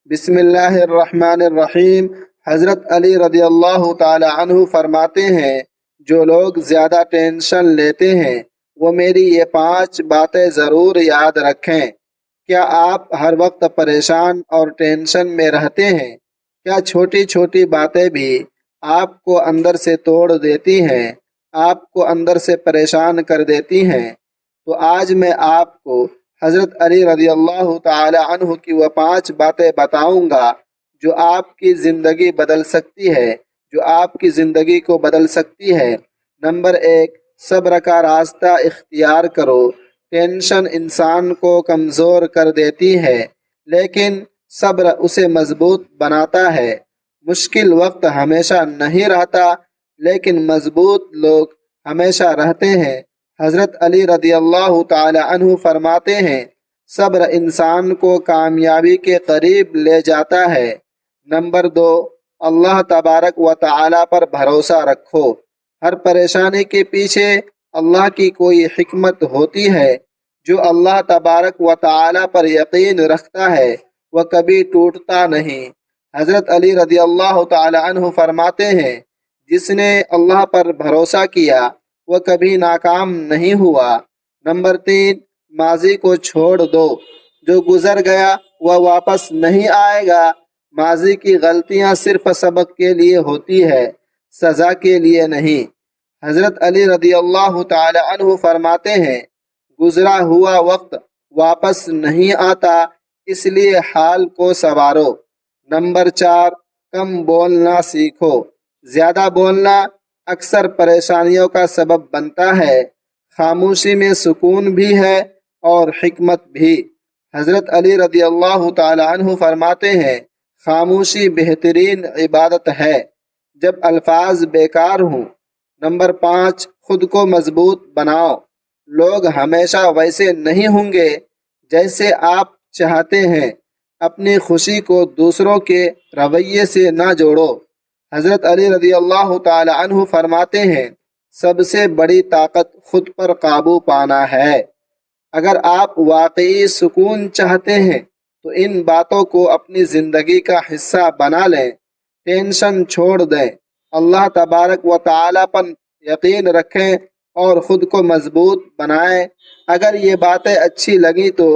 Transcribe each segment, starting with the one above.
بسم اللہ الرحمن الرحیم۔ حضرت علی رضی اللہ تعالی عنہ فرماتے ہیں، جو لوگ زیادہ ٹینشن لیتے ہیں وہ میری یہ 5 باتیں ضرور یاد رکھیں۔ کیا آپ ہر وقت پریشان اور ٹینشن میں رہتے ہیں؟ کیا چھوٹی چھوٹی باتیں بھی آپ کو اندر سے توڑ دیتی ہیں، آپ کو اندر سے پریشان کر دیتی ہیں؟ تو آج میں آپ کو حضرت علی رضی اللہ تعالی عنہ کی وہ 5 باتیں بتاؤں گا جو آپ کی زندگی بدل سکتی ہے، جو آپ کی زندگی کو بدل سکتی ہے۔ نمبر 1، صبر کا راستہ اختیار کرو۔ ٹینشن انسان کو کمزور کر دیتی ہے، لیکن صبر اسے مضبوط بناتا ہے۔ مشکل وقت ہمیشہ نہیں رہتا، لیکن مضبوط لوگ ہمیشہ رہتے ہیں۔ حضرت علی رضی اللہ تعالی عنہ فرماتے ہیں، صبر انسان کو کامیابی کے قریب لے جاتا ہے۔ نمبر 2، اللہ تبارک و تعالی پر بھروسہ رکھو۔ ہر پریشانی کے پیچھے اللہ کی کوئی حکمت ہوتی ہے۔ جو اللہ تبارک و تعالی پر یقین رکھتا ہے وہ کبھی ٹوٹتا نہیں۔ حضرت علی رضی اللہ تعالی عنہ فرماتے ہیں، جس نے اللہ پر بھروسہ کیا وہ کبھی ناکام نہیں ہوا۔ نمبر 3، ماضی کو چھوڑ دو۔ جو گزر گیا وہ واپس نہیں آئے گا۔ ماضی کی غلطیاں صرف سبق کے لیے ہوتی ہے، سزا کے لیے نہیں۔ حضرت علی رضی اللہ تعالی عنہ فرماتے ہیں، گزرا ہوا وقت واپس نہیں آتا، اس لیے حال کو سنوارو۔ نمبر 4، کم بولنا سیکھو۔ زیادہ بولنا اکثر پریشانیوں کا سبب بنتا ہے۔ خاموشی میں سکون بھی ہے اور حکمت بھی۔ حضرت علی رضی اللہ تعالی عنہ فرماتے ہیں، خاموشی بہترین عبادت ہے جب الفاظ بیکار ہوں۔ نمبر 5، خود کو مضبوط بناؤ۔ لوگ ہمیشہ ویسے نہیں ہوں گے جیسے آپ چاہتے ہیں۔ اپنی خوشی کو دوسروں کے رویے سے نہ جوڑو۔ حضرت علی رضی اللہ تعالی عنہ فرماتے ہیں، سب سے بڑی طاقت خود پر قابو پانا ہے۔ اگر آپ واقعی سکون چاہتے ہیں تو ان باتوں کو اپنی زندگی کا حصہ بنا لیں۔ ٹینشن چھوڑ دیں، اللہ تبارک و تعالی پر یقین رکھیں اور خود کو مضبوط بنائیں۔ اگر یہ باتیں اچھی لگیں تو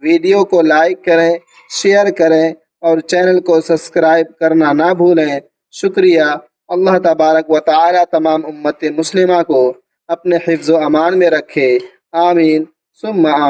ویڈیو کو لائک کریں، شیئر کریں اور چینل کو سبسکرائب کرنا نہ بھولیں۔ شکریہ۔ اللہ تبارک و تعالی تمام امت مسلمہ کو اپنے حفظ و امان میں رکھے۔ آمین ثم آمین۔